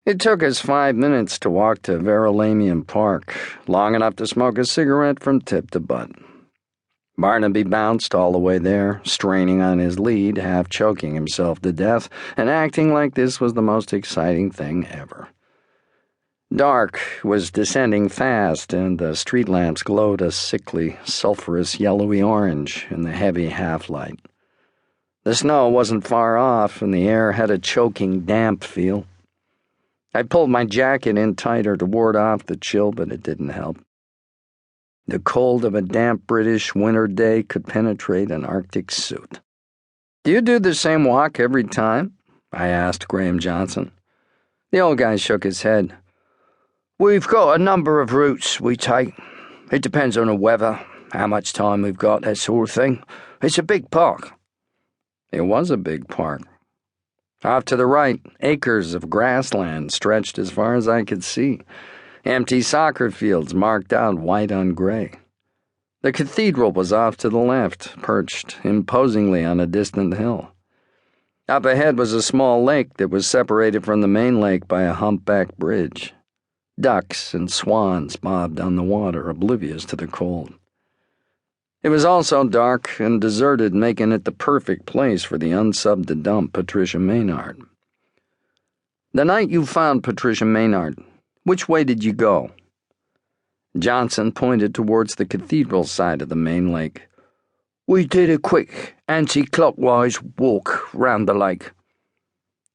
It took us 5 minutes to walk to Verulamium Park, long enough to smoke a cigarette from tip to butt. Barnaby bounced all the way there, straining on his lead, half choking himself to death, and acting like this was the most exciting thing ever. Dark was descending fast, and the street lamps glowed a sickly, sulphurous yellowy orange in the heavy half-light. The snow wasn't far off, and the air had a choking, damp feel. I pulled my jacket in tighter to ward off the chill, but it didn't help. The cold of a damp British winter day could penetrate an Arctic suit. "Do you do the same walk every time?" I asked Graham Johnson. The old guy shook his head. "We've got a number of routes we take. It depends on the weather, how much time we've got, that sort of thing. It's a big park." It was a big park. Off to the right, acres of grassland stretched as far as I could see, empty soccer fields marked out white on gray. The cathedral was off to the left, perched imposingly on a distant hill. Up ahead was a small lake that was separated from the main lake by a humpback bridge. Ducks and swans bobbed on the water, oblivious to the cold. It was also dark and deserted, making it the perfect place for the unsubbed to dump Patricia Maynard. "The night you found Patricia Maynard, which way did you go?" Johnson pointed towards the cathedral side of the main lake. "We did a quick anti-clockwise walk round the lake."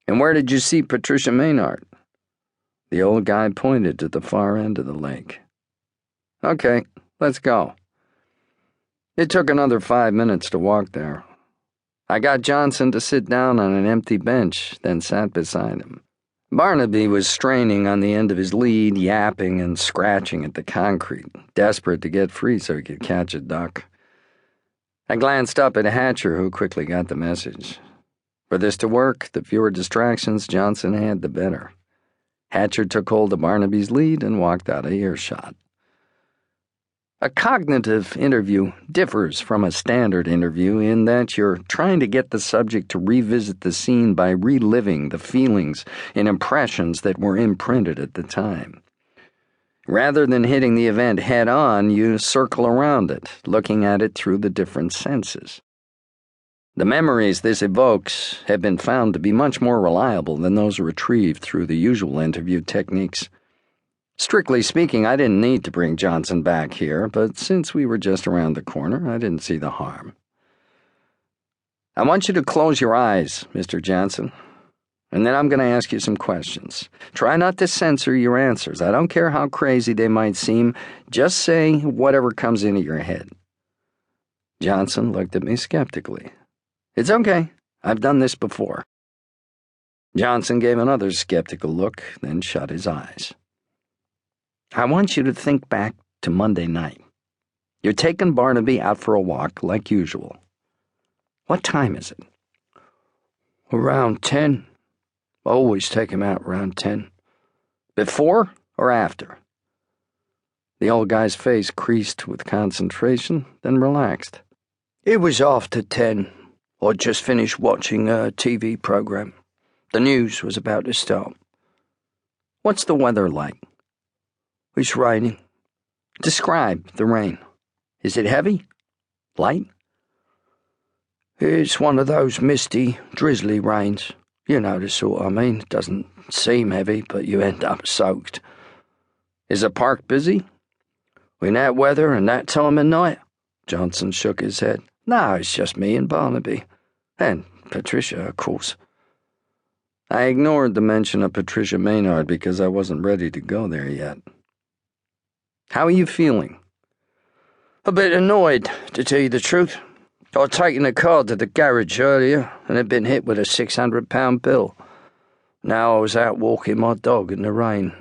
"And where did you see Patricia Maynard?" The old guy pointed to the far end of the lake. "Okay, let's go." It took another 5 minutes to walk there. I got Johnson to sit down on an empty bench, then sat beside him. Barnaby was straining on the end of his lead, yapping and scratching at the concrete, desperate to get free so he could catch a duck. I glanced up at Hatcher, who quickly got the message. For this to work, the fewer distractions Johnson had, the better. Hatcher took hold of Barnaby's lead and walked out of earshot. A cognitive interview differs from a standard interview in that you're trying to get the subject to revisit the scene by reliving the feelings and impressions that were imprinted at the time. Rather than hitting the event head-on, you circle around it, looking at it through the different senses. The memories this evokes have been found to be much more reliable than those retrieved through the usual interview techniques. Strictly speaking, I didn't need to bring Johnson back here, but since we were just around the corner, I didn't see the harm. "I want you to close your eyes, Mr. Johnson, and then I'm going to ask you some questions. Try not to censor your answers. I don't care how crazy they might seem. Just say whatever comes into your head." Johnson looked at me skeptically. "It's okay. I've done this before." Johnson gave another skeptical look, then shut his eyes. "I want you to think back to Monday night. You're taking Barnaby out for a walk like usual. What time is it?" "Around 10. Always take him out around 10. "Before or after?" The old guy's face creased with concentration, then relaxed. "It was after 10. I'd just finished watching a TV program. The news was about to start." "What's the weather like?" "It's raining." "Describe the rain. Is it heavy? Light?" "It's one of those misty, drizzly rains. You know the sort I mean. It doesn't seem heavy, but you end up soaked." "Is the park busy?" "In that weather and that time of night?" Johnson shook his head. "No, it's just me and Barnaby. And Patricia, of course." I ignored the mention of Patricia Maynard because I wasn't ready to go there yet. "How are you feeling?" "A bit annoyed, to tell you the truth. I'd taken a car to the garage earlier and had been hit with a £600 bill. Now I was out walking my dog in the rain.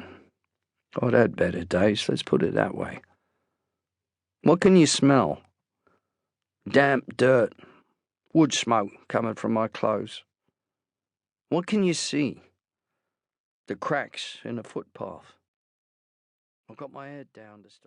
I'd had better days, let's put it that way." "What can you smell?" "Damp dirt. Wood smoke coming from my clothes." "What can you see?" "The cracks in the footpath. I've got my head down to stop."